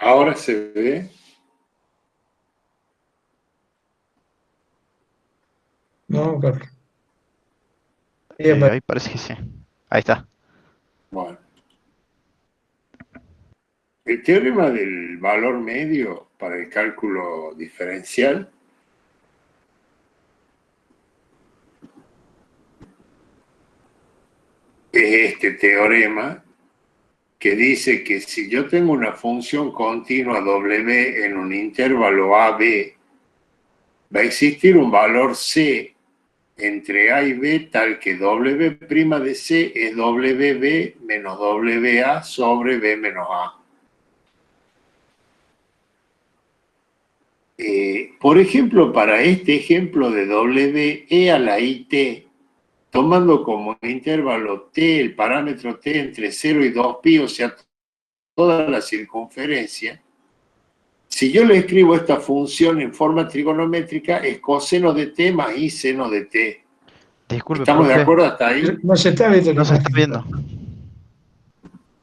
Ahora se ve. No, Carlos. Ahí aparece. Ahí parece que sí. Ahí está. Bueno, el teorema del valor medio para el cálculo diferencial es este teorema que dice que si yo tengo una función continua W en un intervalo AB, va a existir un valor C entre A y B tal que W' de C es WB menos WA sobre B menos A. Por ejemplo, para este ejemplo de W, E a la IT, tomando como intervalo T, el parámetro T entre 0 y 2pi, o sea, toda la circunferencia, si yo le escribo esta función en forma trigonométrica, es coseno de T más I seno de T. Disculpe, ¿Estamos de profe. acuerdo hasta ahí? No se está viendo la No se está imagen, viendo. Carlos.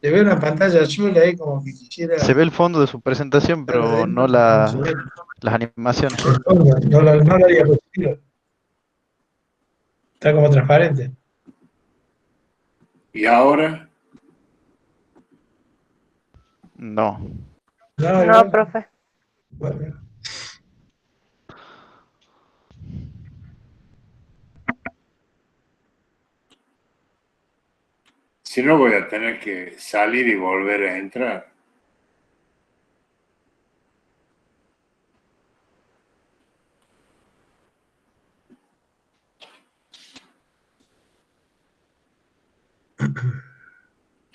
Se ve una pantalla azul ahí como que Se quisiera ve el fondo de su presentación, estar pero no adentro, pero no se ve. las animaciones. El fondo, no la diapositiva. Está como transparente. Y ahora, No. No, No, igual. profe. Bueno, si no voy a tener que salir y volver a entrar.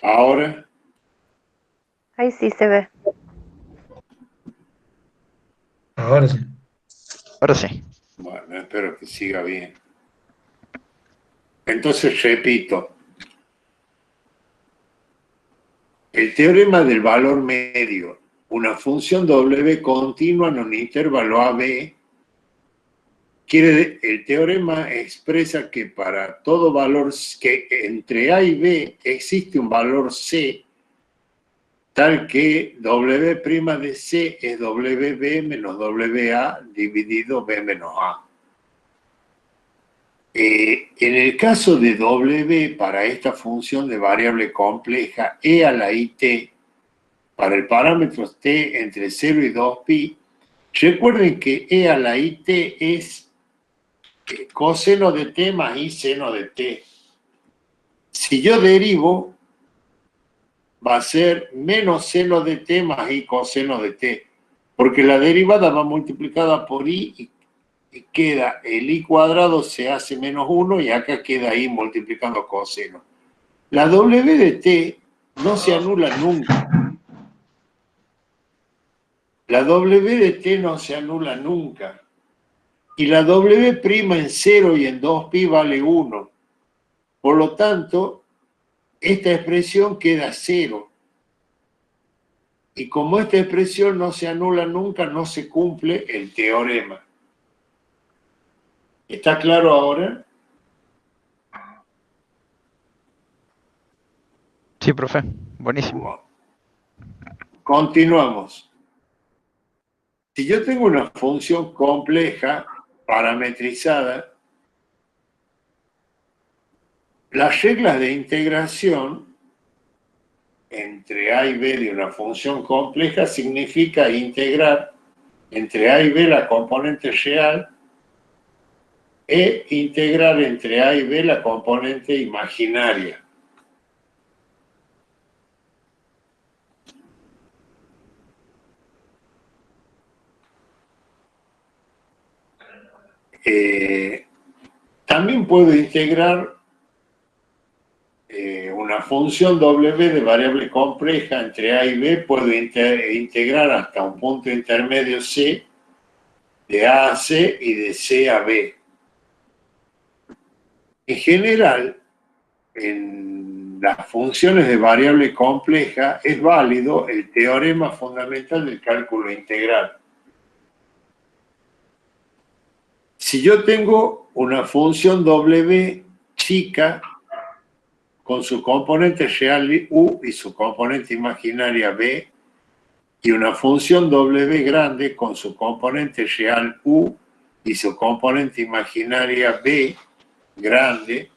Ahora, Ahí sí se ve. ahora sí. Ahora sí. bueno, espero que siga bien. Entonces, repito, el teorema del valor medio, una función W continua en un intervalo AB, el teorema expresa que para todo valor, que entre A y B existe un valor C, tal que W' de C es WB menos WA dividido B menos A. En el caso de W, para esta función de variable compleja, E a la IT, para el parámetro T entre 0 y 2pi, recuerden que E a la IT es coseno de T más I seno de T. Si yo derivo, va a ser menos seno de T más I coseno de T, porque la derivada va multiplicada por I y queda el I cuadrado se hace menos 1 y acá queda I multiplicando coseno. La W de T no se anula nunca. La W de T no se anula nunca. Y la W' en 0 y en 2pi vale 1. Por lo tanto, esta expresión queda 0. Y como esta expresión no se anula nunca, no se cumple el teorema. ¿Está claro ahora? Sí, profe. Buenísimo. Bueno, continuamos. Si yo tengo una función compleja, parametrizada, las reglas de integración entre A y B de una función compleja significa integrar entre A y B la componente real e integrar entre A y B la componente imaginaria. También puedo integrar una función W de variable compleja entre A y B, puedo integrar hasta un punto intermedio C, de A a C y de C a B. En general, en las funciones de variable compleja es válido el teorema fundamental del cálculo integral. Si yo tengo una función W chica con su componente real U y su componente imaginaria B, y una función W grande con su componente real U y su componente imaginaria B grande,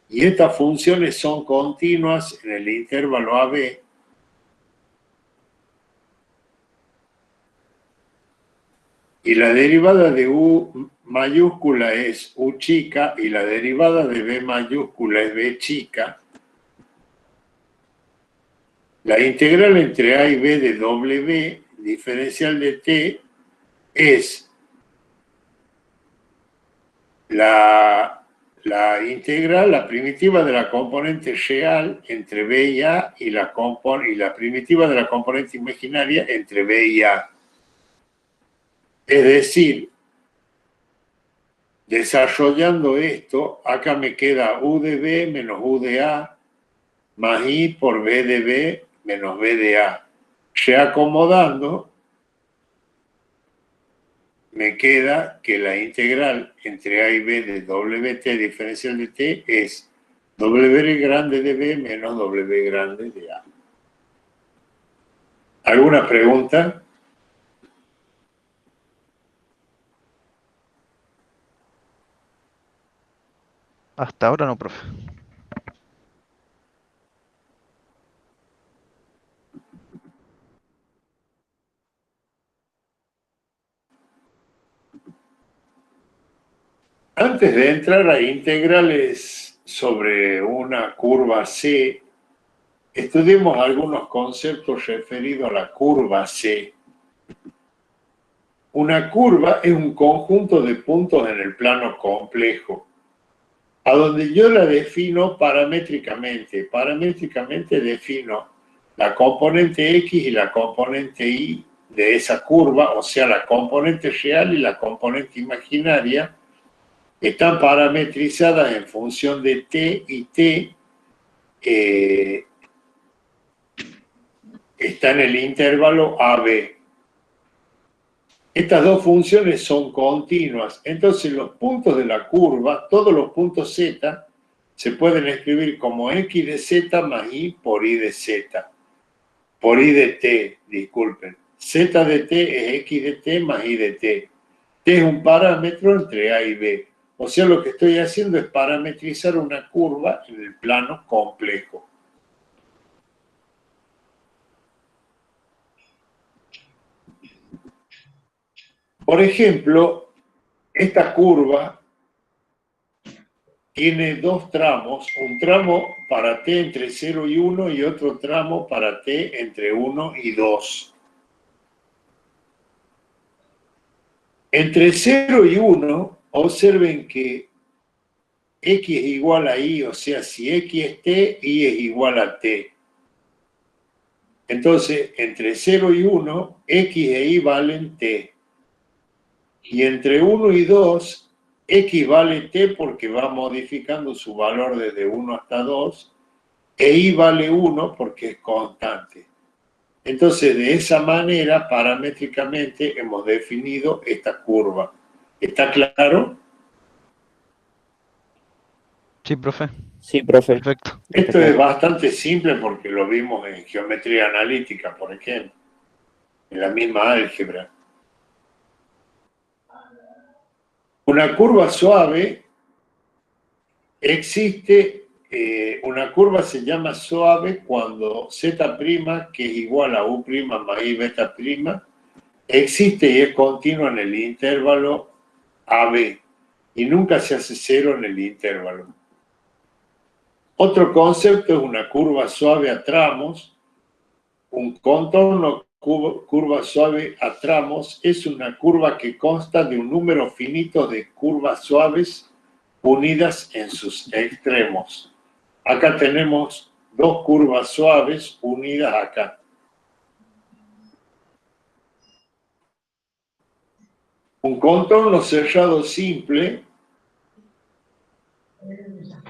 y estas funciones son continuas en el intervalo AB, y la derivada de U mayúscula es U chica y la derivada de B mayúscula es B chica. La integral entre A y B de W diferencial de T es la integral, la primitiva de la componente real entre B y A y la primitiva de la componente imaginaria entre B y A. Es decir, desarrollando esto, acá me queda U de B menos U de A más I por B de B menos B de A. Reacomodando, me queda que la integral entre A y B de WT diferencial de T es W grande de B menos W grande de A. ¿Alguna pregunta? Hasta ahora no, profe. Antes de entrar a integrales sobre una curva C, estudiemos algunos conceptos referidos a la curva C. Una curva es un conjunto de puntos en el plano complejo, a donde yo la defino paramétricamente. Paramétricamente defino la componente X y la componente Y de esa curva, o sea, la componente real y la componente imaginaria, están parametrizadas en función de T y T está en el intervalo AB. Estas dos funciones son continuas, entonces los puntos de la curva, todos los puntos Z, se pueden escribir como X de Z más Y por Y de Z. Por Y de T, disculpen. Z de T es X de T más Y de T. T es un parámetro entre A y B. O sea, lo que estoy haciendo es parametrizar una curva en el plano complejo. Por ejemplo, esta curva tiene dos tramos, un tramo para T entre 0 y 1 y otro tramo para T entre 1 y 2. Entre 0 y 1, observen que X es igual a Y, o sea, si X es T, Y es igual a T. Entonces, entre 0 y 1, X e Y valen T. Y entre 1 y 2, X vale T porque va modificando su valor desde 1 hasta 2, e Y vale 1 porque es constante. Entonces, de esa manera, paramétricamente, hemos definido esta curva. ¿Está claro? Sí, profe. Sí, profe. Perfecto. Esto es bastante simple porque lo vimos en geometría analítica, por ejemplo, en la misma álgebra. Una curva suave existe, una curva se llama suave cuando Z', que es igual a U' más I beta', existe y es continua en el intervalo AB y nunca se hace cero en el intervalo. Otro concepto es una curva suave a tramos. Un contorno curva suave a tramos es una curva que consta de un número finito de curvas suaves unidas en sus extremos. Acá tenemos dos curvas suaves unidas acá. Un contorno cerrado simple,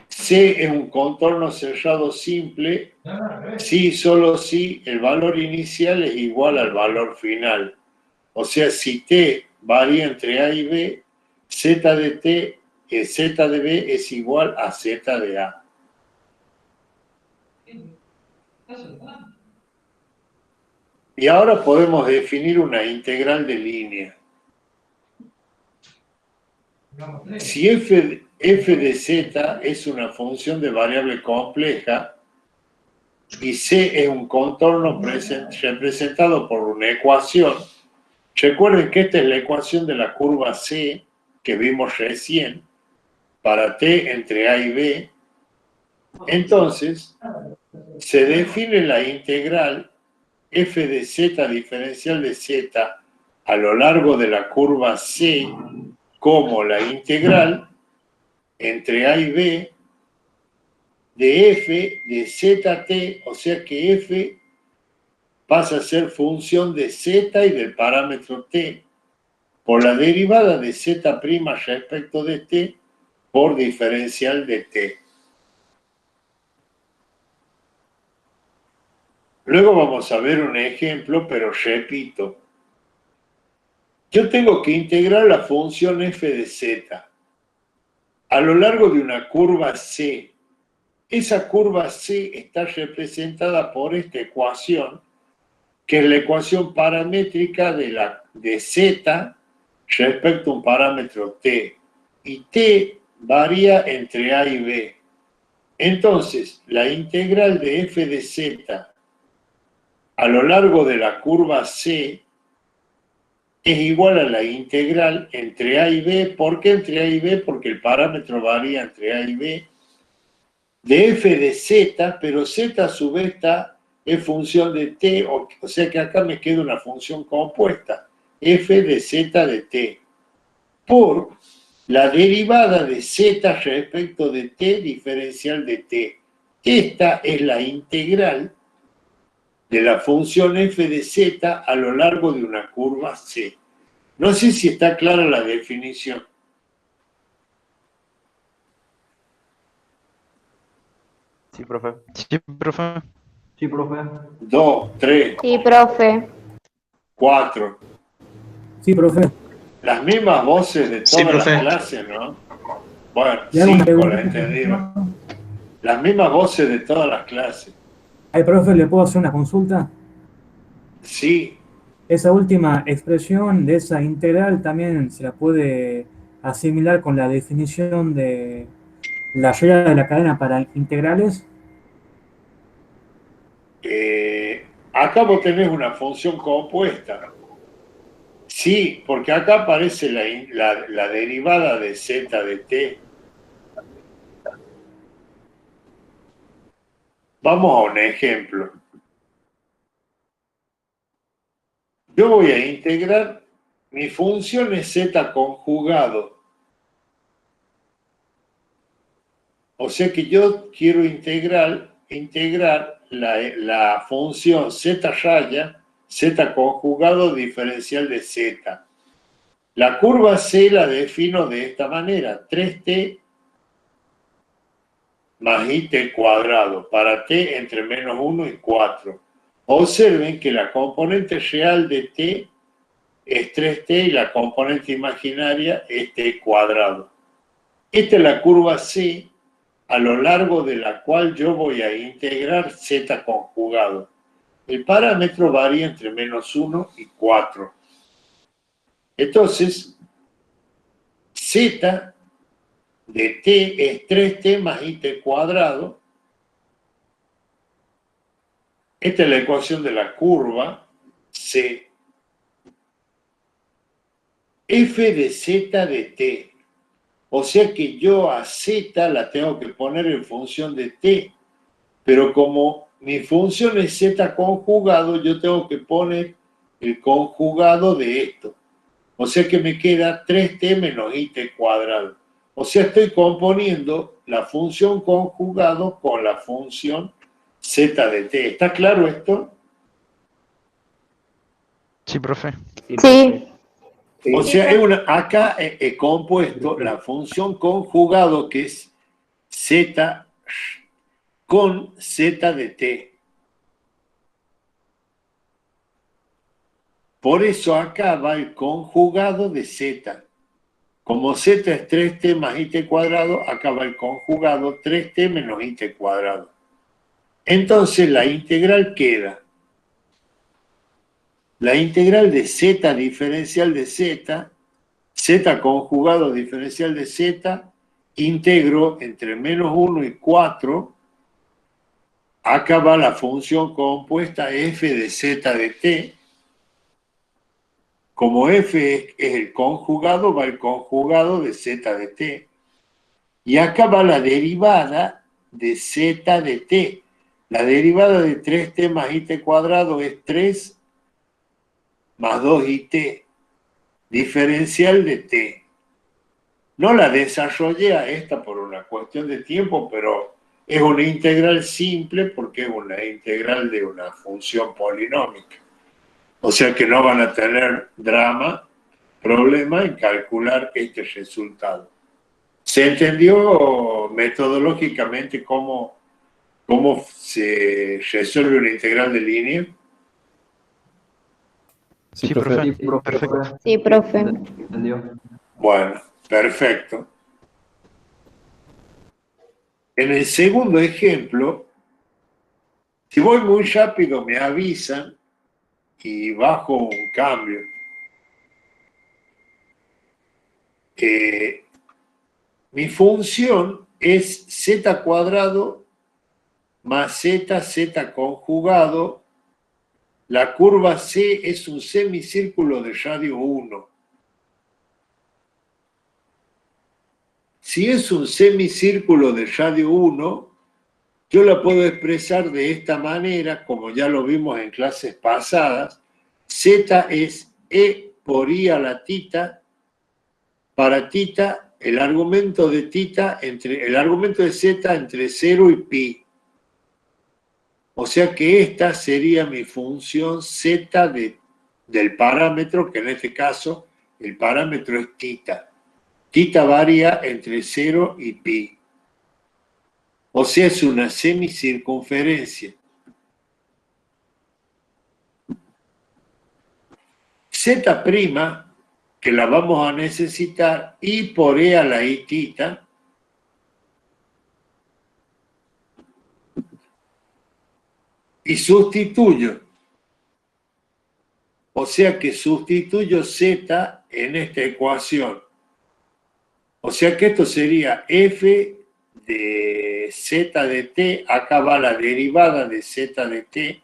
C es un contorno cerrado simple si, solo si el valor inicial es igual al valor final. O sea, si T varía entre A y B, Z de T, Z de B es igual a Z de A. Y ahora podemos definir una integral de línea. Si f de z es una función de variable compleja y c es un contorno representado por una ecuación, recuerden que esta es la ecuación de la curva c que vimos recién para t entre a y b. Entonces, se define la integral f de z diferencial de z a lo largo de la curva c como la integral entre a y b de f de zt, o sea que f pasa a ser función de z y del parámetro t por la derivada de z' respecto de t por diferencial de t. Luego vamos a ver un ejemplo, pero repito. Yo tengo que integrar la función f de z a lo largo de una curva c. Esa curva c está representada por esta ecuación, que es la ecuación paramétrica de z respecto a un parámetro t. Y t varía entre a y b. Entonces, la integral de f de z a lo largo de la curva c es igual a la integral entre a y b. ¿Por qué entre a y b? Porque el parámetro varía entre a y b de f de z, pero z a su vez es función de t, o sea que acá me queda una función compuesta, f de z de t, por la derivada de z respecto de t diferencial de t. Esta es la integral de la función f de z a lo largo de una curva c. No sé si está clara la definición. Sí, profe. Sí, profe. Sí, profe. 2, 3, Sí, profe. 4. Sí, profe. Las mismas voces de Sí, todas las profe. clases, ¿no? Bueno, Le hago una 5 la pregunta. entendieron. Las mismas voces de todas las clases. Ay, profe, ¿le puedo hacer una consulta? Sí, Esa última expresión de esa integral también se la puede asimilar con la definición de la regla de la cadena para integrales. acá vos tenés una función compuesta. Sí, porque acá aparece la derivada de z de t. Vamos a un ejemplo. Yo voy a integrar, mi función es z conjugado. O sea que yo quiero integrar la función z raya, z conjugado diferencial de z. La curva c la defino de esta manera, 3t más it cuadrado, para t entre menos 1 y 4. Observen que la componente real de t es 3t y la componente imaginaria es t cuadrado. Esta es la curva c a lo largo de la cual yo voy a integrar z conjugado. El parámetro varía entre menos 1 y 4. Entonces, z de t es 3t más it cuadrado. Esta es la ecuación de la curva c. F de z de t. O sea que yo a z la tengo que poner en función de t. Pero como mi función es z conjugado, yo tengo que poner el conjugado de esto. O sea que me queda 3t menos it cuadrado. O sea, estoy componiendo la función conjugado con la función z de t. ¿Está claro esto? Sí, profe. Sí. O sea, acá he compuesto la función conjugado que es z con z de t. Por eso acá va el conjugado de z. Como z es 3t más it cuadrado, acá va el conjugado 3t menos it cuadrado. Entonces la integral queda la integral de z diferencial de z, z conjugado diferencial de z, integro entre menos 1 y 4. Acá va la función compuesta f de z de t. Como f es el conjugado, va el conjugado de z de t. Y acá va la derivada de z de t. La derivada de 3t más it cuadrado es 3 más 2it, diferencial de t. No la desarrollé a esta por una cuestión de tiempo, pero es una integral simple porque es una integral de una función polinómica. O sea que no van a tener problema en calcular este resultado. ¿Se entendió metodológicamente cómo se resuelve una integral de línea? Sí, profe. Sí, profe. Perfecto. Sí, profe. ¿Entendió? Bueno, perfecto. En el segundo ejemplo, si voy muy rápido me avisan y bajo un cambio. Mi función es z cuadrado más z conjugado. La curva C es un semicírculo de radio 1. Si es un semicírculo de radio 1, yo la puedo expresar de esta manera, como ya lo vimos en clases pasadas. Z es E por I a la tita. Para tita, el argumento de Z entre 0 y pi. O sea que esta sería mi función Z del parámetro, que en este caso el parámetro es tita. Tita varía entre 0 y pi. O sea, es una semicircunferencia. Z', que la vamos a necesitar, I por E a la I tita, y sustituyo. O sea que sustituyo Z en esta ecuación. O sea que esto sería f de z de t, acá va la derivada de z de t,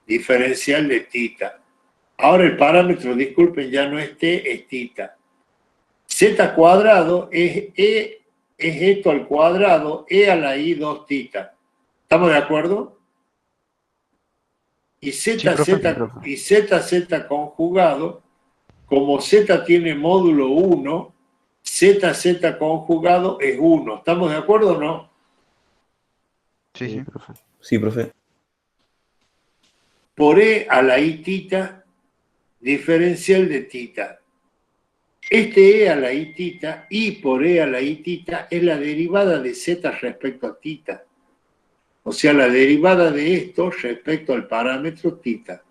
diferencial de tita. Ahora el parámetro, disculpen, ya no es t, es tita. Z cuadrado es esto al cuadrado, e a la i 2 tita. ¿Estamos de acuerdo? Y z conjugado, como z tiene módulo 1, z conjugado es 1. ¿Estamos de acuerdo o no? Sí, sí. profe. Sí, profe. Por e a la i tita, diferencial de tita. Este e a la i tita, i por e a la i tita, es la derivada de z respecto a tita. O sea, la derivada de esto respecto al parámetro tita.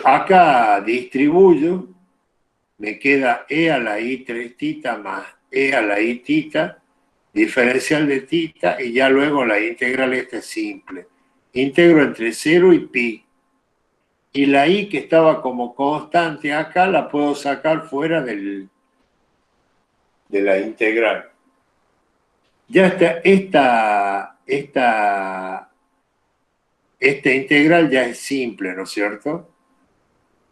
Acá distribuyo, me queda e a la i 3 tita más e a la i tita, diferencial de tita, y ya luego la integral esta es simple. Integro entre 0 y pi. Y la i que estaba como constante acá la puedo sacar fuera de la integral. Ya esta integral ya es simple, ¿no es cierto?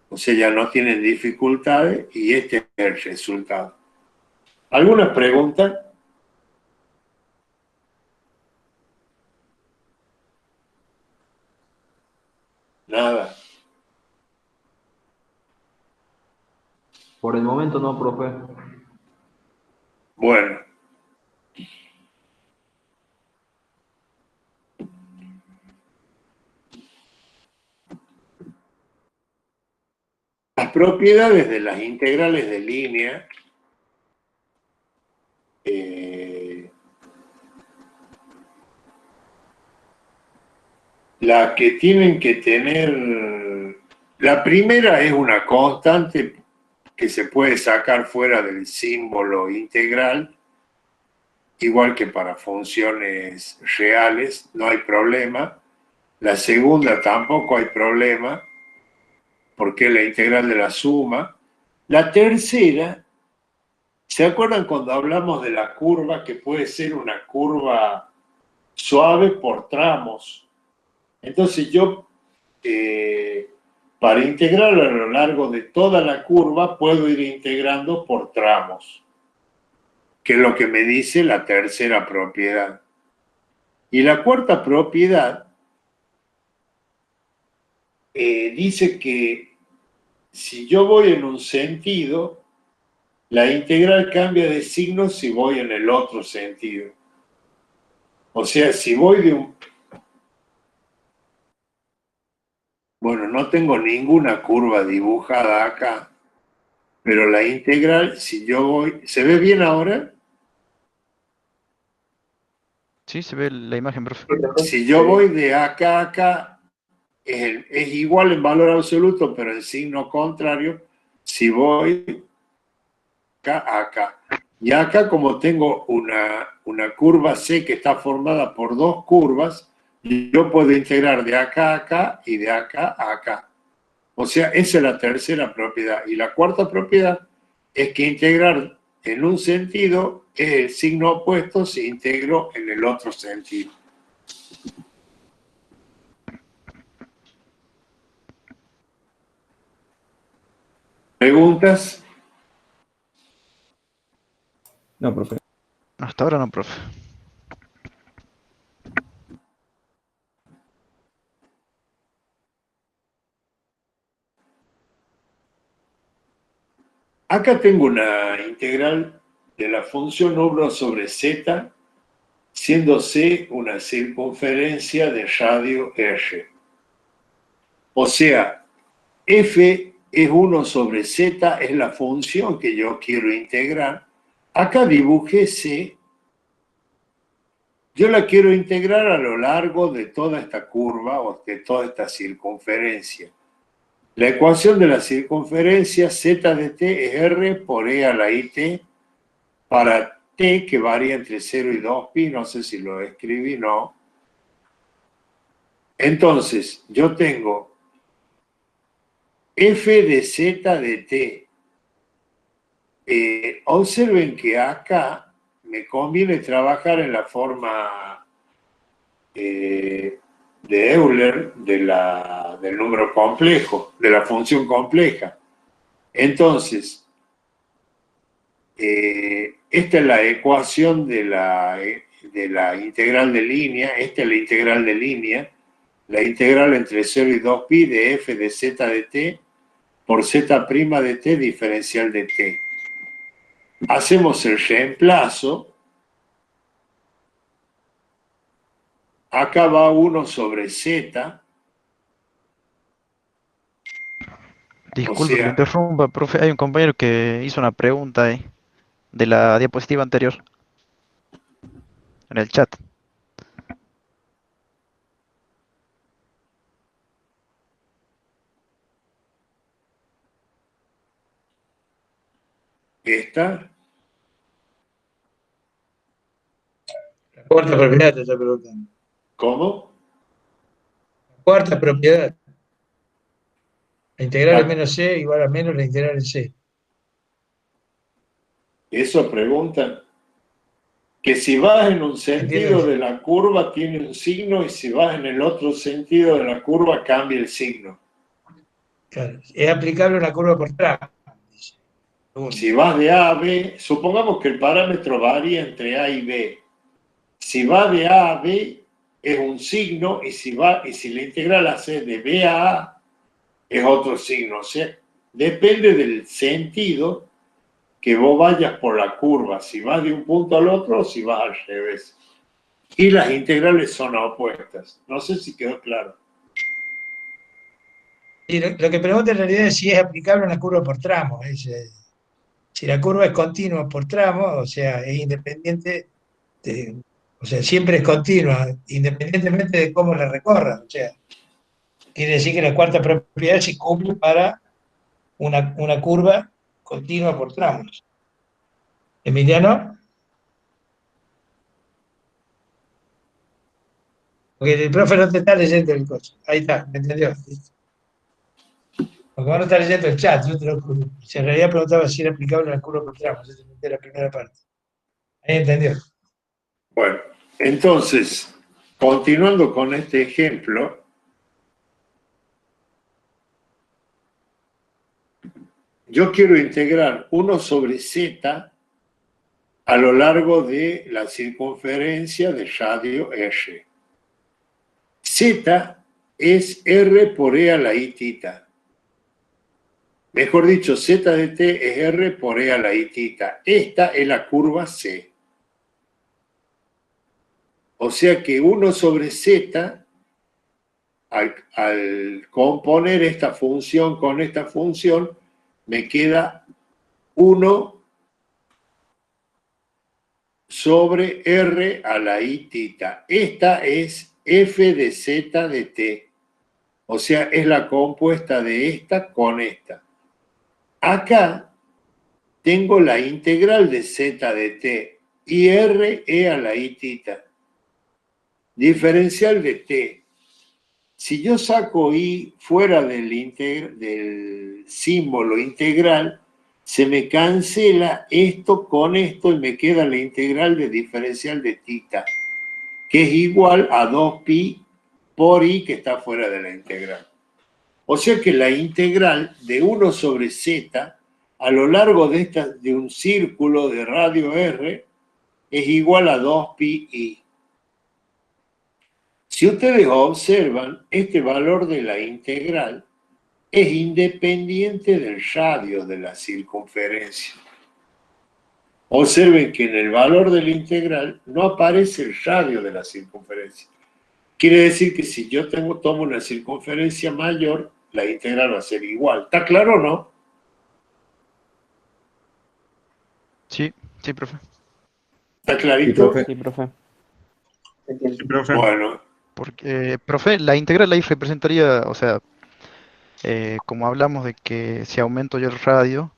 O sea, ya no tienen dificultades y este es el resultado. ¿Alguna pregunta? Nada. Por el momento no, profe. Bueno. Las propiedades de las integrales de línea la que tienen que tener, la primera es una constante que se puede sacar fuera del símbolo integral, igual que para funciones reales, no hay problema. La segunda tampoco hay problema, porque es la integral de la suma. La tercera, ¿se acuerdan cuando hablamos de la curva, que puede ser una curva suave por tramos? Entonces yo, para integrar a lo largo de toda la curva, puedo ir integrando por tramos, que es lo que me dice la tercera propiedad. Y la cuarta propiedad dice que si yo voy en un sentido, la integral cambia de signo si voy en el otro sentido. O sea, si voy de un... Bueno, no tengo ninguna curva dibujada acá, pero la integral, si yo voy... ¿Se ve bien ahora? Sí, se ve la imagen, profe. Si yo voy de acá a acá, es igual en valor absoluto, pero en signo contrario, si voy acá a acá. Y acá, como tengo una curva C que está formada por dos curvas, yo puedo integrar de acá a acá y de acá a acá. O sea, esa es la tercera propiedad. Y la cuarta propiedad es que integrar en un sentido es el signo opuesto si integro en el otro sentido. ¿Preguntas? No, profe. Hasta ahora no, profe. Acá tengo una integral de la función 1 sobre z, siendo c una circunferencia de radio r. O sea, f es 1 sobre z, es la función que yo quiero integrar. Acá dibujé c. Yo la quiero integrar a lo largo de toda esta curva o de toda esta circunferencia. La ecuación de la circunferencia z de t es r por e a la it para t que varía entre 0 y 2pi, no sé si lo escribí, no. Entonces, yo tengo f de z de t. Observen que acá me conviene trabajar en la forma de Euler del número complejo, de la función compleja. Entonces, esta es la ecuación de la integral de línea, esta es la integral de línea, la integral entre 0 y 2pi de f de z de t por z' de t diferencial de t. Hacemos el reemplazo. Acá va 1 sobre z. Disculpe que sea- le interrumpa, profe. Hay un compañero que hizo una pregunta ahí de la diapositiva anterior en el chat. Esta, La cuarta propiedad te está preguntando. ¿cómo? La cuarta propiedad. La integral en La- menos c igual a menos la integral en c. Eso preguntan. Que si vas en un sentido Entiendo. de la curva tiene un signo y si vas en el otro sentido de la curva cambia el signo. Claro. Es aplicable una curva por tramo, dice. Segundo. Si vas de A a B, supongamos que el parámetro varía entre A y B. Si va de A a B es un signo y si la integral hace de B a A es otro signo. O sea, depende del sentido que vos vayas por la curva, si vas de un punto al otro o si vas al revés. Y las integrales son opuestas. No sé si quedó claro. Y lo que pregunta en realidad es si es aplicable una curva por tramo. Si la curva es continua por tramo, o sea, es independiente, o sea, siempre es continua, independientemente de cómo la recorra. O sea, quiere decir que la cuarta propiedad se cumple para una curva continua por tramos. Emiliano, Porque el profe no te está leyendo el coche. Ahí está, ¿me entendió? Porque vos no estás leyendo el chat, yo te lo juro. Si en realidad preguntaba si era aplicable a la curva por tramos, yo te metí la primera parte. Ahí entendió. Bueno, entonces, continuando con este ejemplo, yo quiero integrar 1 sobre z a lo largo de la circunferencia de radio R. Z es R por E a la I tita. Mejor dicho, Z de t es R por E a la I tita. Esta es la curva C. O sea que 1 sobre Z, al componer esta función con esta función, me queda 1 sobre R a la I tita. Esta es F de Z de t. O sea, es la compuesta de esta con esta. Acá tengo la integral de Z de t y R e a la I tita. Diferencial de t. Si yo saco I fuera del símbolo integral, se me cancela esto con esto y me queda la integral de diferencial de tita, que es igual a 2pi por I que está fuera de la integral. O sea que la integral de 1 sobre z a lo largo de un círculo de radio R es igual a 2pi I. Si ustedes observan, este valor de la integral es independiente del radio de la circunferencia. Observen que en el valor de la integral no aparece el radio de la circunferencia. Quiere decir que si yo tomo una circunferencia mayor, la integral va a ser igual. ¿Está claro o no? Sí, sí, profe. ¿Está clarito? Sí, profe. Sí, profe. Bueno, Porque, profe, la integral ahí representaría, o sea, como hablamos de que si aumento yo el radio,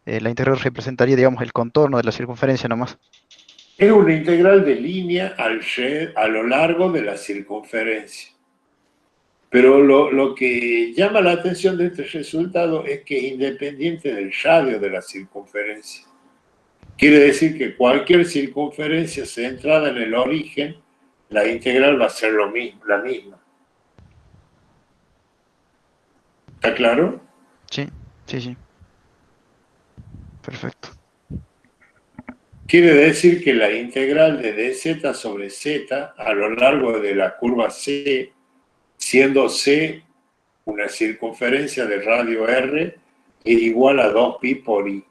la integral representaría, digamos, el contorno de la circunferencia nomás. es una integral de línea a lo largo de la circunferencia. Pero lo que llama la atención de este resultado es que es independiente del radio de la circunferencia. Quiere decir que cualquier circunferencia centrada en el origen, la integral va a ser lo mismo, la misma. ¿Está claro? Sí, sí, sí. Perfecto. Quiere decir que la integral de dz sobre z a lo largo de la curva C, siendo C una circunferencia de radio R, es igual a 2pi por I.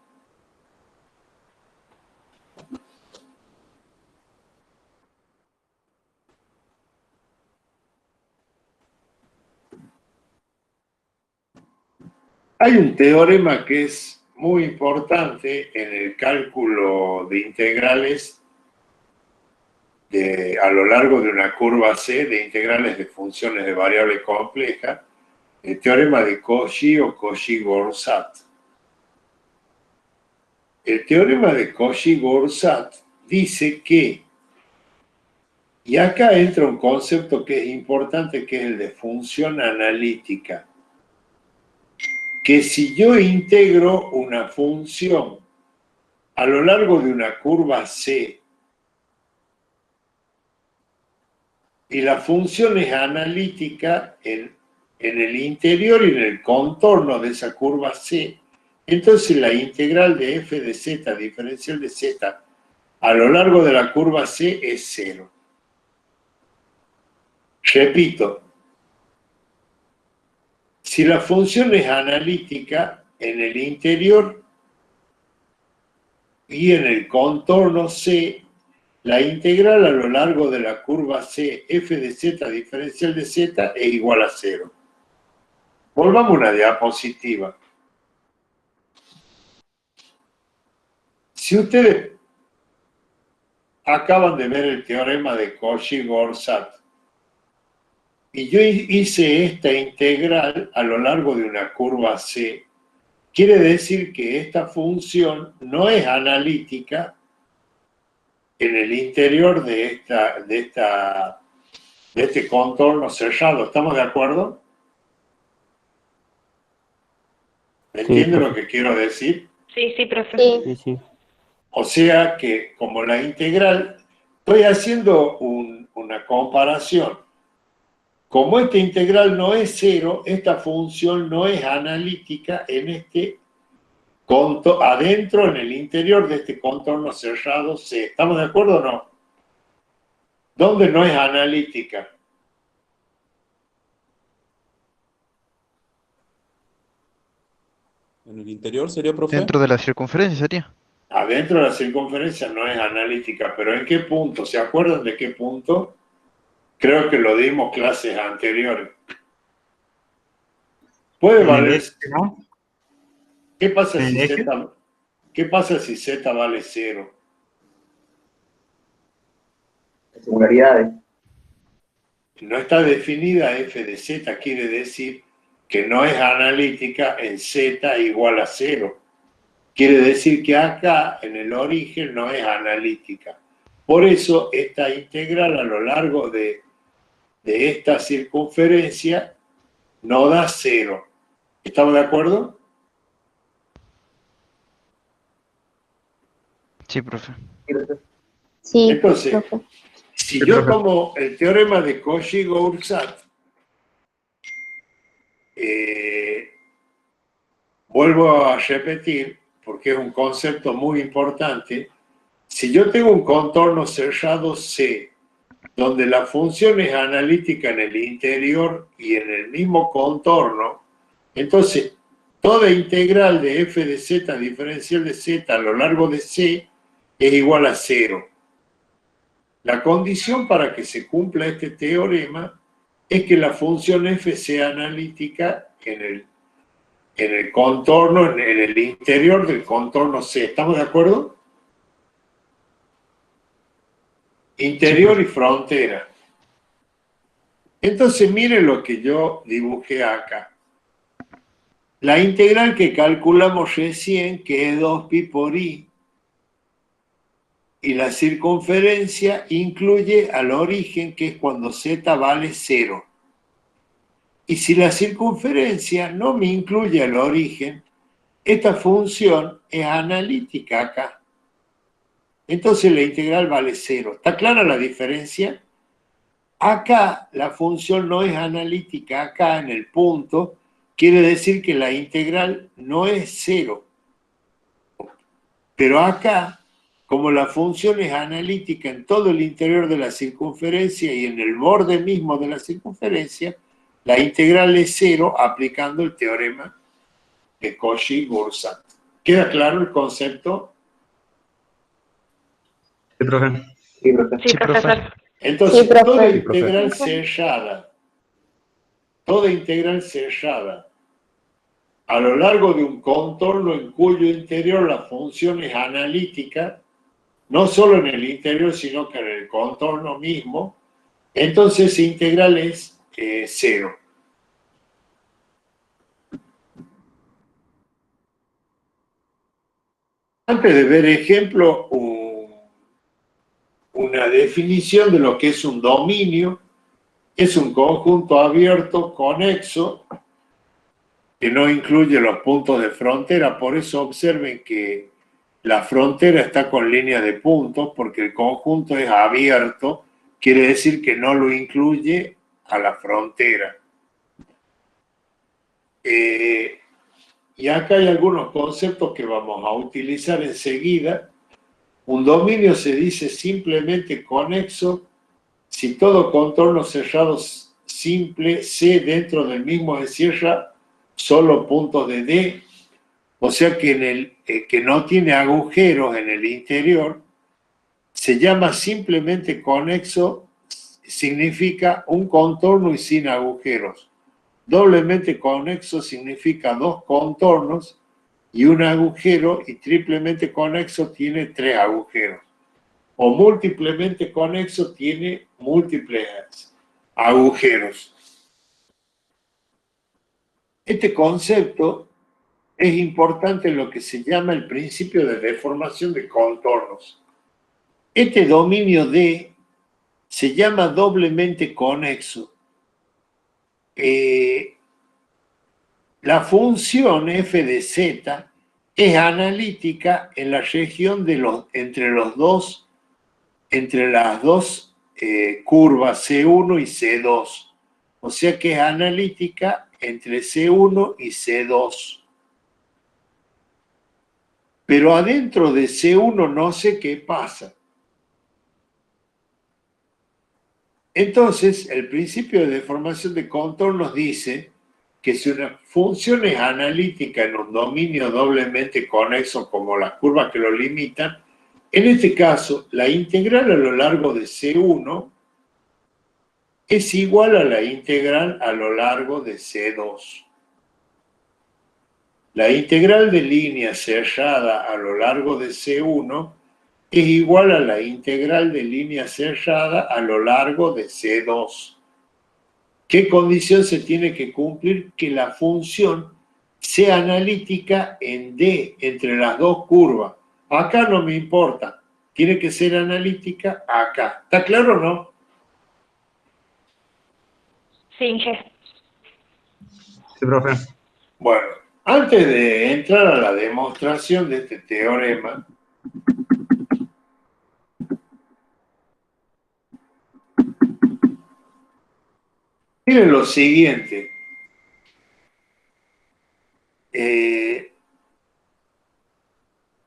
Hay un teorema que es muy importante en el cálculo de integrales a lo largo de una curva C de integrales de funciones de variable compleja, el teorema de Cauchy o Cauchy-Gorsat. El teorema de Cauchy-Gorsat dice que, y acá entra un concepto que es importante, que es el de función analítica, que si yo integro una función a lo largo de una curva C y la función es analítica en el interior y en el contorno de esa curva C, entonces la integral de f de z, diferencial de z, a lo largo de la curva C es 0. Repito, si la función es analítica en el interior y en el contorno C, la integral a lo largo de la curva C, f de z, diferencial de z, es igual a 0. Volvamos a una diapositiva. Si ustedes acaban de ver el teorema de Cauchy-Gorsat y yo hice esta integral a lo largo de una curva C, quiere decir que esta función no es analítica en el interior de de este contorno cerrado. ¿Estamos de acuerdo? ¿Me entiende lo que quiero decir? Sí, sí, profe. Sí, sí. O sea que como la integral, estoy haciendo una comparación. Como esta integral no es cero, esta función no es analítica en este adentro, en el interior de este contorno cerrado C. ¿Estamos de acuerdo o no? ¿Dónde no es analítica? ¿En el interior sería, profe? Dentro de la circunferencia sería. Adentro de la circunferencia no es analítica, pero ¿en qué punto? ¿Se acuerdan de qué punto? Creo que lo dimos clases anteriores. Puede valer. ¿No? ¿Qué pasa ¿En si el eje? Z, qué pasa si Z vale 0? Singularidades. No está definida f de z, quiere decir que no es analítica en z igual a 0. Quiere decir que acá, en el origen, no es analítica. Por eso, esta integral a lo largo de esta circunferencia no da 0. ¿Estamos de acuerdo? Sí, profe. Sí, Entonces, profe. si Sí, yo profe. tomo el teorema de Cauchy-Goursat, vuelvo a repetir, porque es un concepto muy importante, si yo tengo un contorno cerrado C, donde la función es analítica en el interior y en el mismo contorno, entonces toda integral de f de z diferencial de z a lo largo de C es igual a 0. La condición para que se cumpla este teorema es que la función f sea analítica en el contorno, en el interior del contorno C. ¿Estamos de acuerdo? Interior y frontera. Entonces, miren lo que yo dibujé acá. La integral que calculamos recién, que es 2pi por i, y la circunferencia incluye al origen, que es cuando z vale 0. Y si la circunferencia no me incluye al origen, esta función es analítica acá. Entonces la integral vale 0. ¿Está clara la diferencia? Acá la función no es analítica, acá en el punto, quiere decir que la integral no es 0. Pero acá, como la función es analítica en todo el interior de la circunferencia y en el borde mismo de la circunferencia, la integral es 0 aplicando el teorema de Cauchy-Goursat. ¿Queda claro el concepto? Sí, profe. Sí, profe. Sí, Sí, profe. profesor. Entonces, Sí, profe. toda Sí, profe. integral cerrada, a lo largo de un contorno en cuyo interior la función es analítica, no solo en el interior, sino que en el contorno mismo, entonces esa integral es 0. Antes de ver ejemplo, una definición de lo que es un dominio, es un conjunto abierto conexo que no incluye los puntos de frontera. Por eso observen que la frontera está con línea de puntos, porque el conjunto es abierto, quiere decir que no lo incluye a la frontera. Y acá hay algunos conceptos que vamos a utilizar enseguida. Un dominio se dice simplemente conexo si todo contorno cerrado simple C dentro del mismo encierra solo puntos de D, o sea que, que no tiene agujeros en el interior, se llama simplemente conexo, significa un contorno y sin agujeros. Doblemente conexo significa dos contornos y un agujero, y triplemente conexo tiene 3 agujeros. O múltiplemente conexo tiene múltiples agujeros. Este concepto es importante en lo que se llama el principio de deformación de contornos. Este dominio D se llama doblemente conexo. La función f de z es analítica en la región de entre las dos curvas C1 y C2. O sea que es analítica entre C1 y C2. Pero adentro de C1 no sé qué pasa. Entonces, el principio de deformación de contornos dice que si una función es analítica en un dominio doblemente conexo como las curvas que lo limitan, en este caso, la integral a lo largo de C1 es igual a la integral a lo largo de C2. La integral de línea cerrada a lo largo de C1 es igual a la integral de línea cerrada a lo largo de C2. ¿Qué condición se tiene que cumplir? Que la función sea analítica en D, entre las dos curvas. Acá no me importa, tiene que ser analítica acá. ¿Está claro o no? Sí, Inge. Sí, profe. Bueno, antes de entrar a la demostración de este teorema, miren lo siguiente.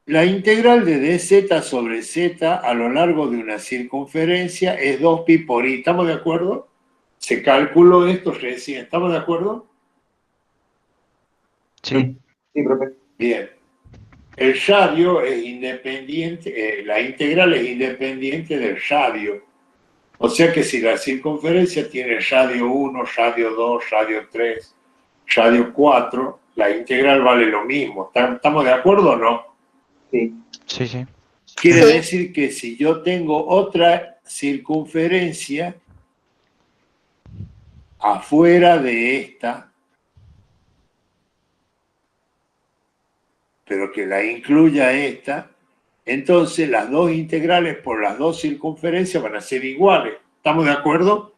La integral de dz sobre z a lo largo de una circunferencia es 2pi por i. ¿Estamos de acuerdo? Se calculó esto recién. ¿Estamos de acuerdo? Sí. Sí, profe. Bien. El radio es independiente, la integral es independiente del radio. O sea que si la circunferencia tiene radio 1, radio 2, radio 3, radio 4, la integral vale lo mismo. ¿Estamos de acuerdo o no? Sí. Sí, sí. Quiere Sí. decir que si yo tengo otra circunferencia afuera de esta, pero que la incluya esta, entonces las dos integrales por las dos circunferencias van a ser iguales. ¿Estamos de acuerdo?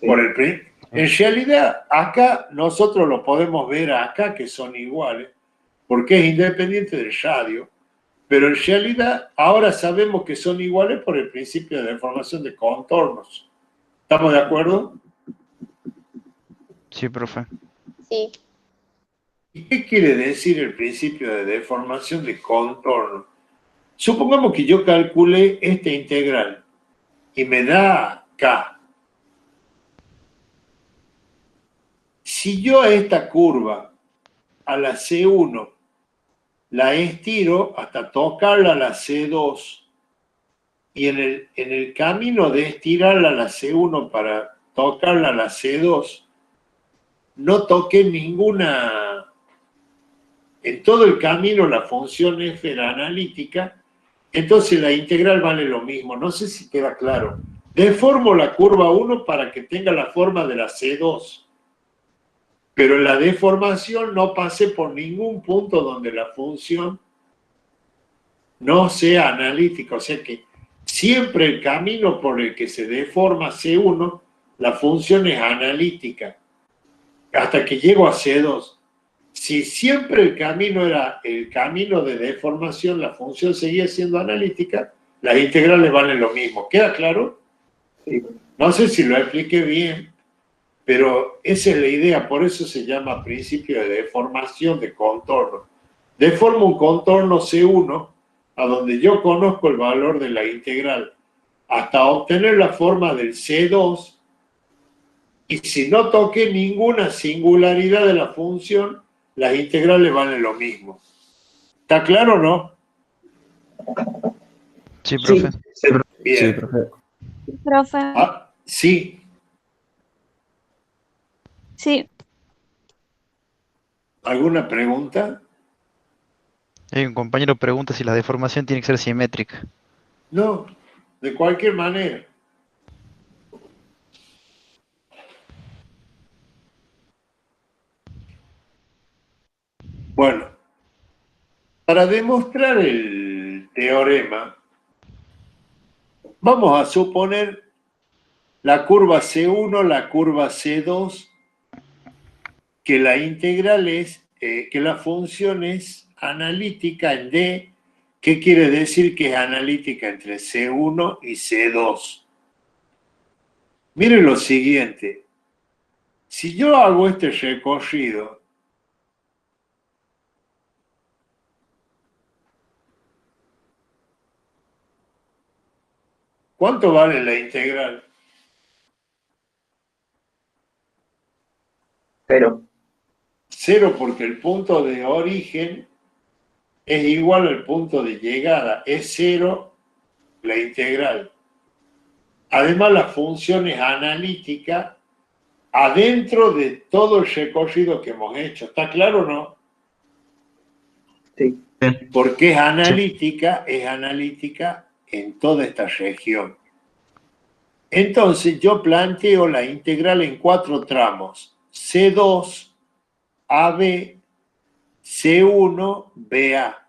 Sí. En realidad, acá nosotros lo podemos ver acá que son iguales, porque es independiente del radio, pero en realidad ahora sabemos que son iguales por el principio de deformación de contornos. ¿Estamos de acuerdo? Sí, profe. Sí. ¿Y qué quiere decir el principio de deformación de contorno? Supongamos que yo calcule esta integral y me da K. Si yo a esta curva, a la C1, la estiro hasta tocarla a la C2, y en el camino de estirarla a la C1 para tocarla a la C2, no toqué ninguna. En todo el camino la función f era analítica, entonces la integral vale lo mismo. No sé si queda claro. Deformo la curva 1 para que tenga la forma de la C2, pero en la deformación no pasé por ningún punto donde la función no sea analítica. O sea que siempre el camino por el que se deforma C1, la función es analítica, hasta que llego a C2. Si siempre el camino era el camino de deformación, la función seguía siendo analítica, las integrales valen lo mismo. ¿Queda claro? Sí. No sé si lo expliqué bien, pero esa es la idea, por eso se llama principio de deformación de contorno. Deformo un contorno C1 a donde yo conozco el valor de la integral hasta obtener la forma del C2, y si no toqué ninguna singularidad de la función, las integrales valen lo mismo. ¿Está claro o no? Sí, profe. Sí, profe. Bien. Sí, profe. Profe. Ah, sí. Sí. ¿Alguna pregunta? Hay un compañero pregunta si la deformación tiene que ser simétrica. No, de cualquier manera. Bueno, para demostrar el teorema, vamos a suponer la curva C1, la curva C2, que la integral es, que la función es analítica en D. ¿Qué quiere decir que es analítica entre C1 y C2? Miren lo siguiente. Si yo hago este recorrido, ¿cuánto vale la integral? 0. 0, porque el punto de origen es igual al punto de llegada. Es 0 la integral. Además, la función es analítica adentro de todo el recorrido que hemos hecho. ¿Está claro o no? Sí. Porque es analítica en toda esta región. Entonces, yo planteo la integral en 4 tramos. C2, AB, C1, BA.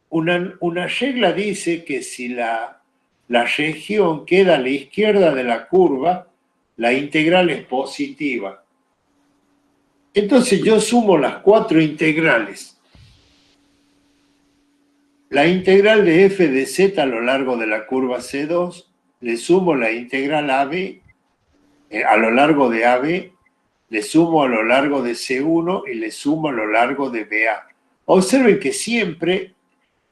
Una regla dice que si la región queda a la izquierda de la curva, la integral es positiva. Entonces yo sumo las 4 integrales. La integral de f de z a lo largo de la curva C2, le sumo la integral AB a lo largo de AB, le sumo a lo largo de C1 y le sumo a lo largo de BA. Observen que siempre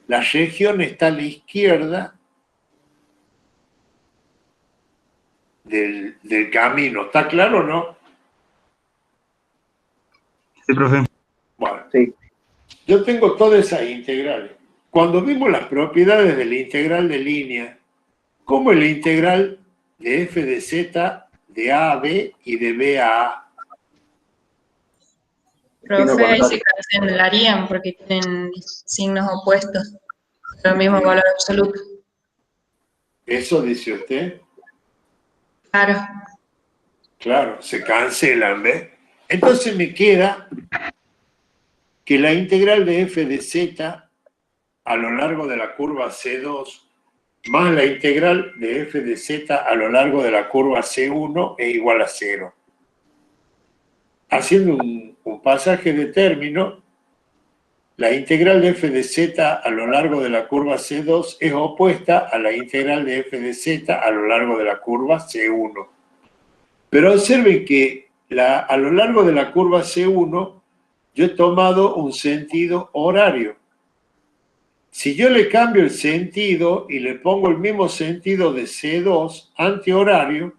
la región está a la izquierda del camino. ¿Está claro o no? Sí, profe. Bueno, Sí. yo tengo todas esas integrales. Cuando vimos las propiedades de la integral de línea, ¿cómo es la integral de f de z de a a b y de b a a? Profe, ahí se cancelarían porque tienen signos opuestos, pero el mismo valor absoluto. ¿Eso dice usted? Claro. Claro, se cancelan, ¿ves? Entonces me queda que la integral de f de z a lo largo de la curva C2 más la integral de f de z a lo largo de la curva C1 es igual a 0. Haciendo un pasaje de término, la integral de f de z a lo largo de la curva C2 es opuesta a la integral de f de z a lo largo de la curva C1. Pero observen que a lo largo de la curva C1 yo he tomado un sentido horario. Si yo le cambio el sentido y le pongo el mismo sentido de C2 antihorario,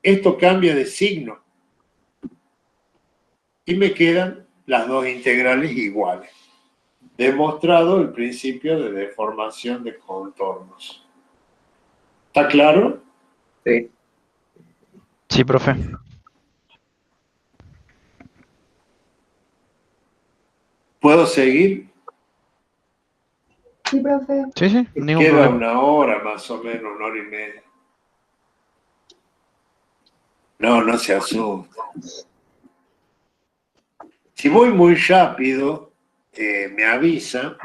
esto cambia de signo. Y me quedan las dos integrales iguales. Demostrado el principio de deformación de contornos. ¿Está claro? Sí. Sí, profe. ¿Puedo seguir? Sí, profe. Sí, sí, ningún Queda problema. una hora más o menos, 1 hora y media. No se asuste. Si voy muy rápido, me avisa.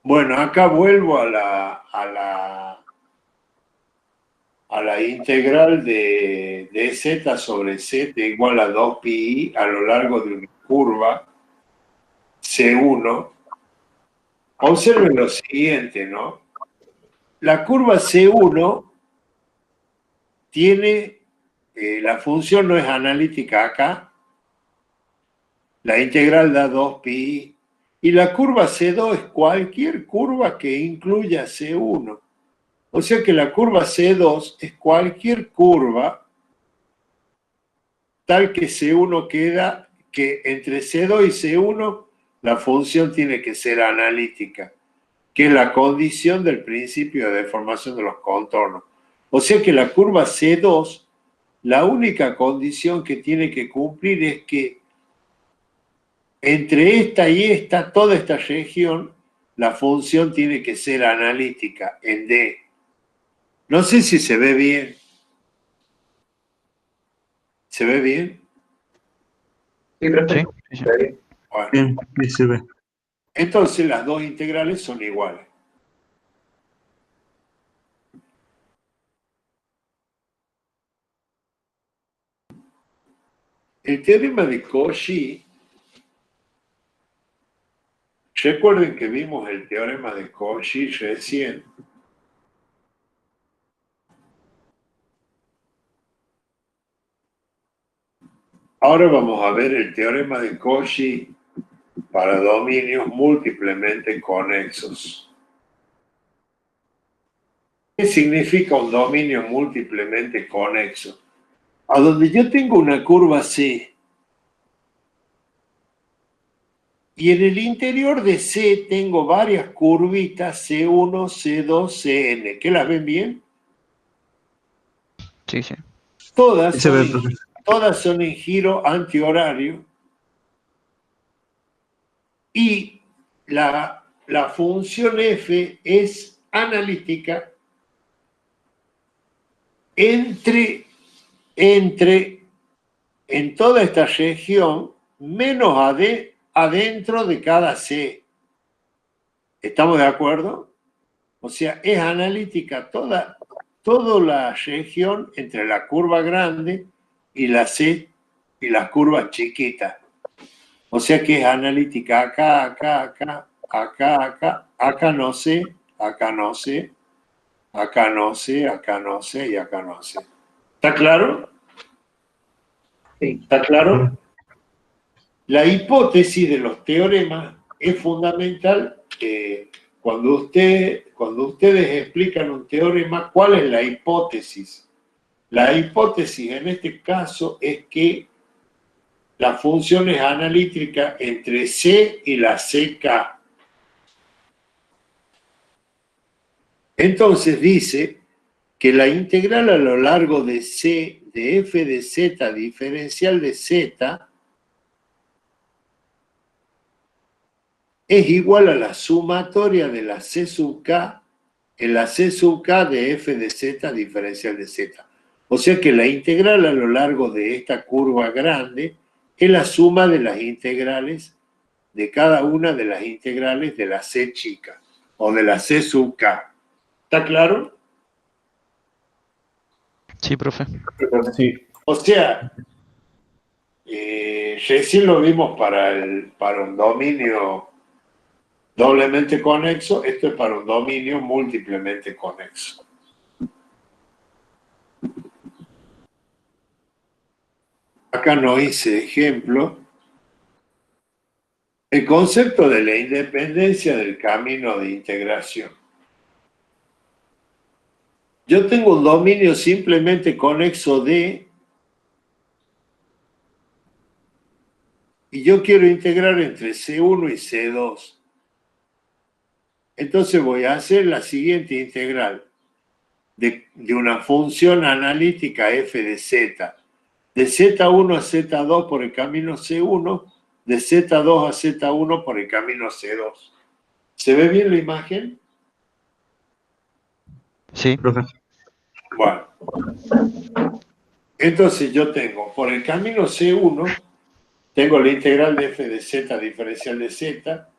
Bueno, acá vuelvo a la integral de z sobre z igual a 2pi a lo largo de una curva C1. Observen lo siguiente, ¿no? La curva C1 tiene, la función no es analítica acá, la integral da 2pi, y la curva C2 es cualquier curva que incluya C1. O sea que la curva C2 es cualquier curva tal que C1 queda, que entre C2 y C1 la función tiene que ser analítica, que es la condición del principio de deformación de los contornos. O sea que la curva C2, la única condición que tiene que cumplir es que entre esta y esta, toda esta región, la función tiene que ser analítica en D. No sé si se ve bien. ¿Se ve bien? Sí, profe. Sí, sí, sí. Bueno. Bien, sí se ve. Entonces las dos integrales son iguales. El teorema de Cauchy, recuerden que vimos el teorema de Cauchy recién. Ahora vamos a ver el teorema de Cauchy para dominios múltiplemente conexos. ¿Qué significa un dominio múltiplemente conexo? A donde yo tengo una curva C y en el interior de C tengo varias curvitas C1, C2, Cn. ¿Qué las ven bien? Sí, sí. Todas Sí se ve, son, profe. todas son en giro antihorario y la función f es analítica entre en toda esta región menos adentro de cada C. ¿Estamos de acuerdo? O sea, es analítica toda la región entre la curva grande y la C y las curvas chiquitas. O sea que es analítica acá, acá, acá, acá, acá, acá no sé, acá no sé, acá no sé, acá no sé y acá no sé. ¿Está claro? Sí. ¿Está claro? La hipótesis de los teoremas es fundamental cuando ustedes explican un teorema, ¿cuál es la hipótesis? La hipótesis en este caso es que la función es analítica entre C y la CK. Entonces dice que la integral a lo largo de C de f de z diferencial de z es igual a la sumatoria de la C sub k en la C sub k de f de z diferencial de z. O sea que la integral a lo largo de esta curva grande es la suma de las integrales de cada una de las integrales de la C chica o de la C sub k. ¿Está claro? Sí, profe. Sí. O sea, recién lo vimos para un dominio doblemente conexo, esto es para un dominio múltiplemente conexo. Acá no hice ejemplo. El concepto de la independencia del camino de integración. Yo tengo un dominio simplemente conexo D y yo quiero integrar entre C1 y C2. Entonces voy a hacer la siguiente integral de una función analítica f de z, de Z1 a Z2 por el camino C1, de Z2 a Z1 por el camino C2. ¿Se ve bien la imagen? Sí. Profe. Bueno. Entonces yo tengo, por el camino C1, tengo la integral de f de z diferencial de z,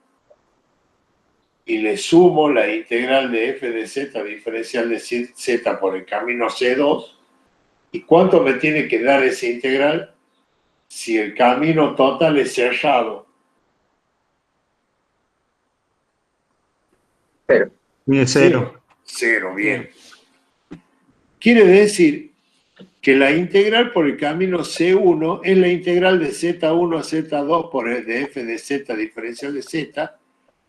y le sumo la integral de f de z diferencial de z por el camino C2. ¿Y cuánto me tiene que dar esa integral si el camino total es cerrado? Cero. Tiene cero. Cero, bien. Quiere decir que la integral por el camino C1 es la integral de Z1 a Z2 por el de f de z diferencial de z,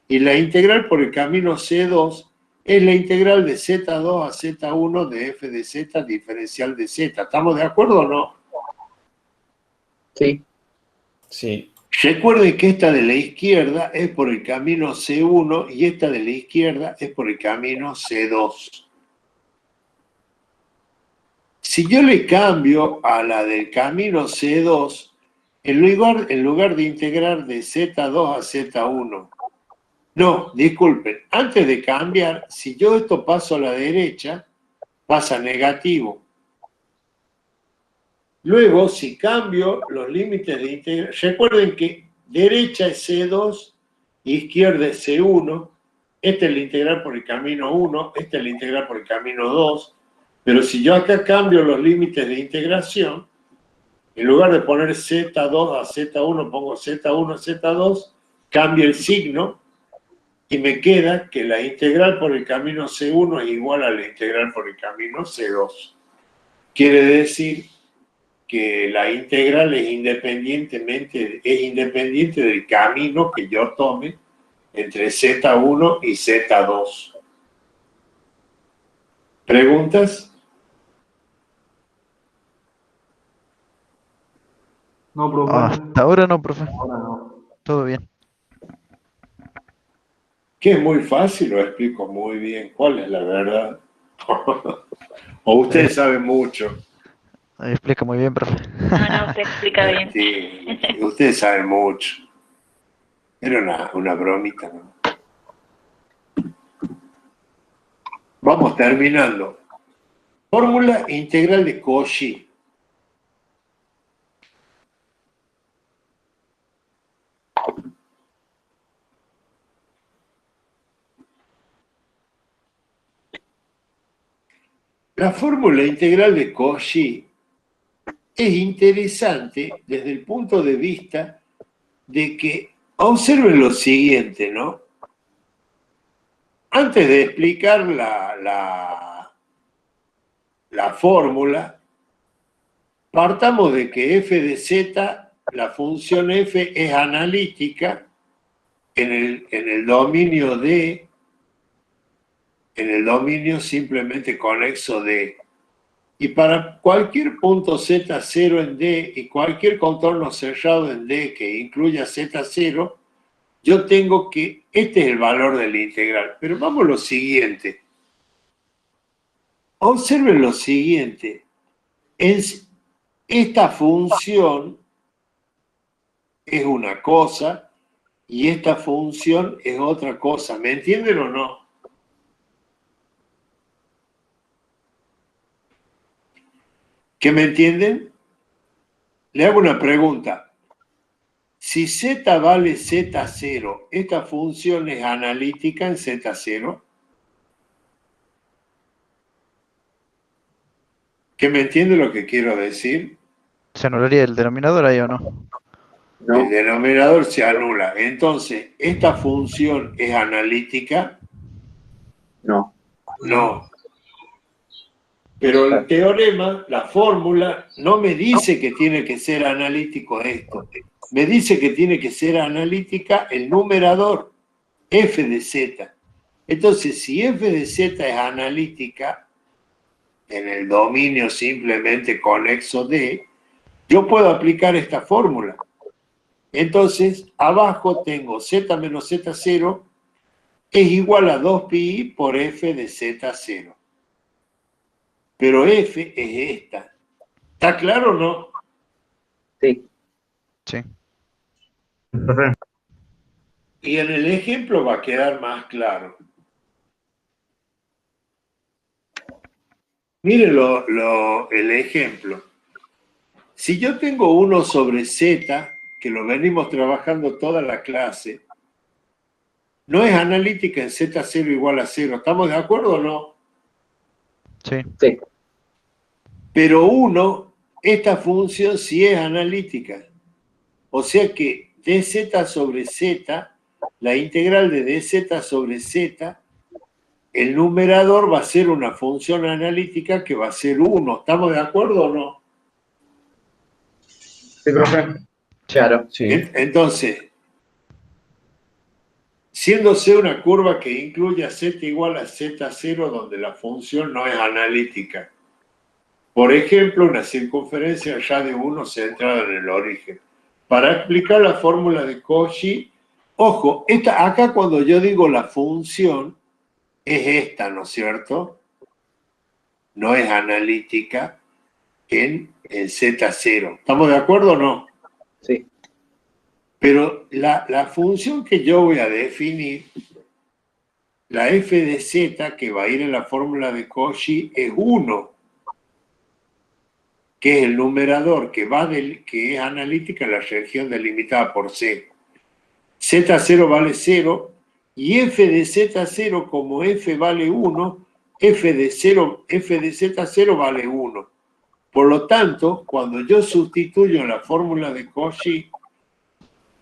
y la integral por el camino C2 es la integral de Z2 a Z1 de f de z diferencial de z. ¿Estamos de acuerdo o no? Sí. Sí. Recuerden que esta de la izquierda es por el camino C1 y esta de la izquierda es por el camino C2. Si yo le cambio a la del camino C2, en lugar de integrar de Z2 a Z1, no, disculpen, antes de cambiar, si yo esto paso a la derecha, pasa negativo. Luego, si cambio los límites de integración, recuerden que derecha es C2 izquierda es C1, esta es la integral por el camino 1, esta es la integral por el camino 2, pero si yo acá cambio los límites de integración, en lugar de poner Z2 a Z1, pongo Z1 a Z2, cambio el signo y me queda que la integral por el camino C1 es igual a la integral por el camino C2. Quiere decir que la integral es independiente del camino que yo tome entre Z1 y Z2. ¿Preguntas? No, profe. Hasta ahora no, profe. Ahora no. Todo bien. Que es muy fácil, lo explico muy bien. ¿Cuál es la verdad? O usted sabe mucho. Explica muy bien, profe. No, usted explica bien. Sí, usted sabe mucho. Era una bromita, ¿no? Vamos terminando. Fórmula integral de Cauchy. La fórmula integral de Cauchy es interesante desde el punto de vista de que observen lo siguiente, ¿no? Antes de explicar la fórmula, partamos de que f de z, la función f es analítica en el dominio D, en el dominio simplemente conexo D. Y para cualquier punto Z0 en D y cualquier contorno cerrado en D que incluya Z0, yo tengo que, este es el valor de la integral. Pero vamos a lo siguiente. Observen lo siguiente. Esta función es una cosa y esta función es otra cosa. ¿Me entienden o no? ¿Qué me entienden? Le hago una pregunta. Si z vale z0, ¿esta función es analítica en z0? ¿Qué me entiende lo que quiero decir? ¿Se anularía el denominador ahí o no? El denominador se anula. Entonces, ¿esta función es analítica? No. No. Pero el teorema, la fórmula, no me dice que tiene que ser analítico esto. Me dice que tiene que ser analítica el numerador, f de z. Entonces, si f de z es analítica en el dominio simplemente conexo D, yo puedo aplicar esta fórmula. Entonces, abajo tengo z menos z0 es igual a 2pi por f de z0. Pero f es esta. ¿Está claro o no? Sí. Sí. Y en el ejemplo va a quedar más claro. Miren el ejemplo. Si yo tengo 1 sobre z, que lo venimos trabajando toda la clase, no es analítica en z0 igual a 0. ¿Estamos de acuerdo o no? Sí. Sí. Pero 1, esta función sí es analítica. O sea que dz sobre z, la integral de dz sobre z, el numerador va a ser una función analítica que va a ser 1. ¿Estamos de acuerdo o no? Sí, profe. Claro. Sí. Entonces, siendo C una curva que incluye a z igual a z0 donde la función no es analítica. Por ejemplo, una circunferencia ya de 1 centrada en el origen. Para explicar la fórmula de Cauchy, ojo, acá cuando yo digo la función, es esta, ¿no es cierto? No es analítica en Z0. ¿Estamos de acuerdo o no? Sí. Pero la función que yo voy a definir, la f de z, que va a ir en la fórmula de Cauchy, es 1, que es el numerador que es analítica en la región delimitada por C. Z0 vale 0, y f de Z0, como f vale 1, f de Z0 vale 1. Por lo tanto, cuando yo sustituyo la fórmula de Cauchy,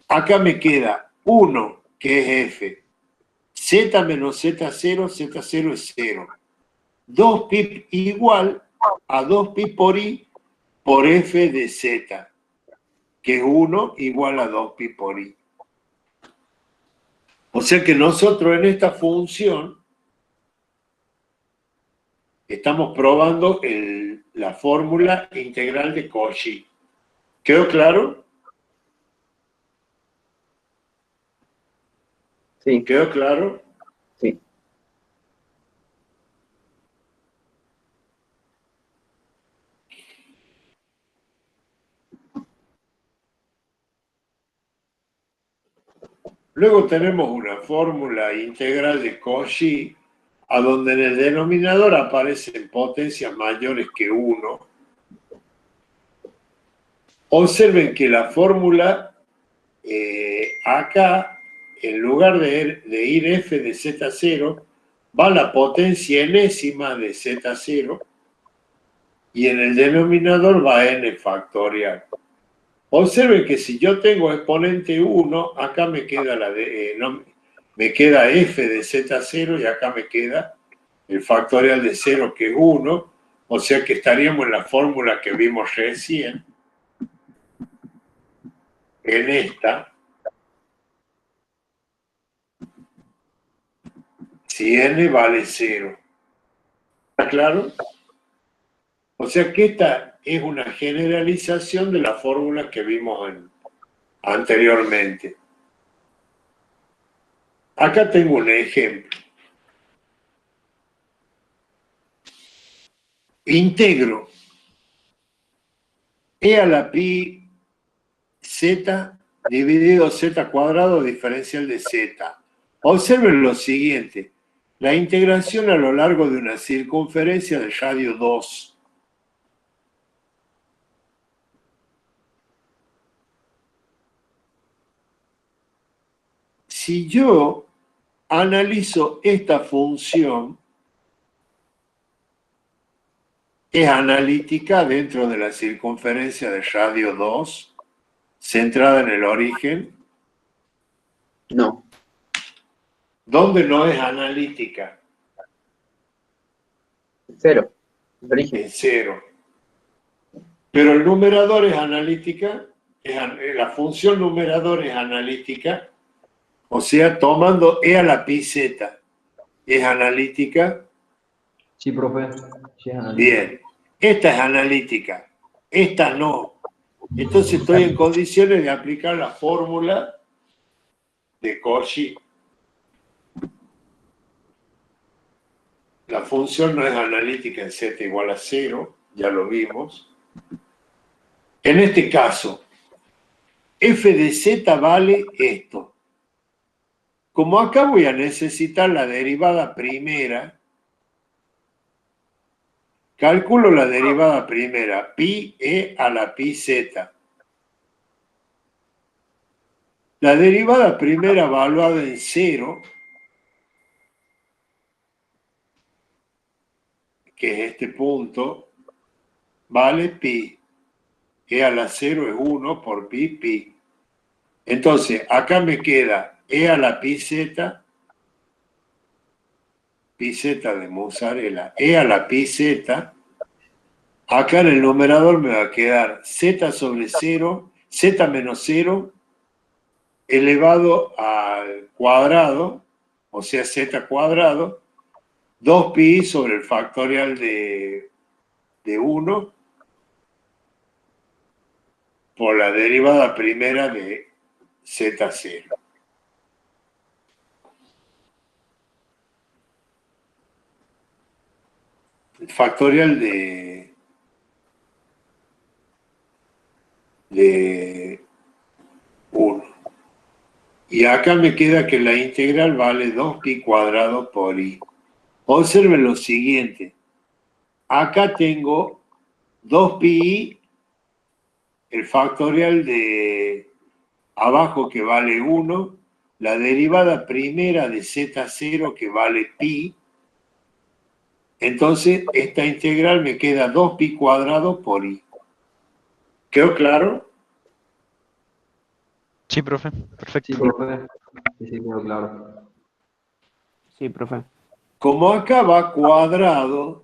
acá me queda 1, que es f. Z menos Z0, Z0 es 0. 2pi igual a 2pi por i por f de z, que es 1 igual a 2pi por i. O sea que nosotros en esta función estamos probando la fórmula integral de Cauchy. ¿Quedó claro? Sí, ¿Quedó claro? sí. Luego tenemos una fórmula integral de Cauchy a donde en el denominador aparecen potencias mayores que 1. Observen que la fórmula acá, en lugar de ir f de z0, va la potencia enésima de z0 y en el denominador va n factorial. Observen que si yo tengo exponente 1, acá me queda me queda f de z0 y acá me queda el factorial de 0, que es 1, o sea que estaríamos en la fórmula que vimos recién, en esta, si n vale 0. ¿Está claro? O sea que esta es una generalización de la fórmula que vimos anteriormente. Acá tengo un ejemplo. Integro e a la pi z dividido z cuadrado diferencial de z. Observen lo siguiente. La integración a lo largo de una circunferencia de radio 2. Si yo analizo esta función, es analítica dentro de la circunferencia de radio 2, centrada en el origen. No. ¿Dónde no es analítica? 0. Origen. En 0. Pero el numerador es analítica, la función numerador es analítica, o sea, tomando e a la pi z, ¿es analítica? Sí, profe. Sí, es analítica. Bien, esta es analítica, esta no. Entonces estoy en condiciones de aplicar la fórmula de Cauchy. La función no es analítica en z igual a 0, ya lo vimos. En este caso, f de z vale esto. Como acá voy a necesitar la derivada primera, calculo la derivada primera, pi e a la pi z. La derivada primera evaluada en 0, que es este punto, vale pi. E a la 0 es 1 por pi, pi. Entonces, acá me queda e a la pi z de mozzarella, e a la pi z. Acá en el numerador me va a quedar z sobre 0, z menos 0, elevado al cuadrado, o sea, z cuadrado, 2pi sobre el factorial de 1 por la derivada primera de z0. El factorial de 1. Y acá me queda que la integral vale 2pi cuadrado por i. Observen lo siguiente. Acá tengo 2pi, el factorial de abajo que vale 1, la derivada primera de z0 que vale pi. Entonces, esta integral me queda 2pi cuadrado por i. ¿Quedó claro? Sí, profe, Sí, perfecto. profe. Sí, sí, quedó claro. Sí, profe. Como acá va cuadrado,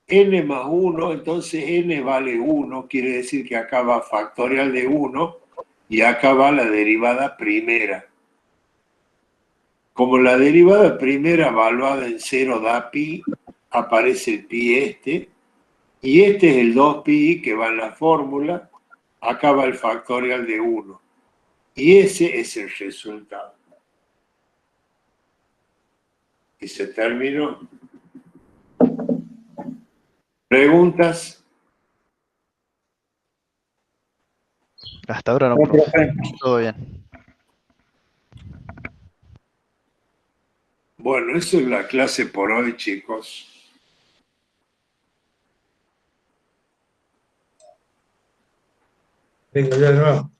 n más 1, entonces n vale 1, quiere decir que acá va factorial de 1 y acá va la derivada primera. Como la derivada primera evaluada en 0 da pi, aparece el pi este, y este es el 2pi que va en la fórmula, acá va el factorial de 1. Y ese es el resultado. Y se terminó. ¿Preguntas? Hasta ahora no, No, profe. profe. Todo bien. Bueno, eso es la clase por hoy, chicos. Vengo yo de nuevo.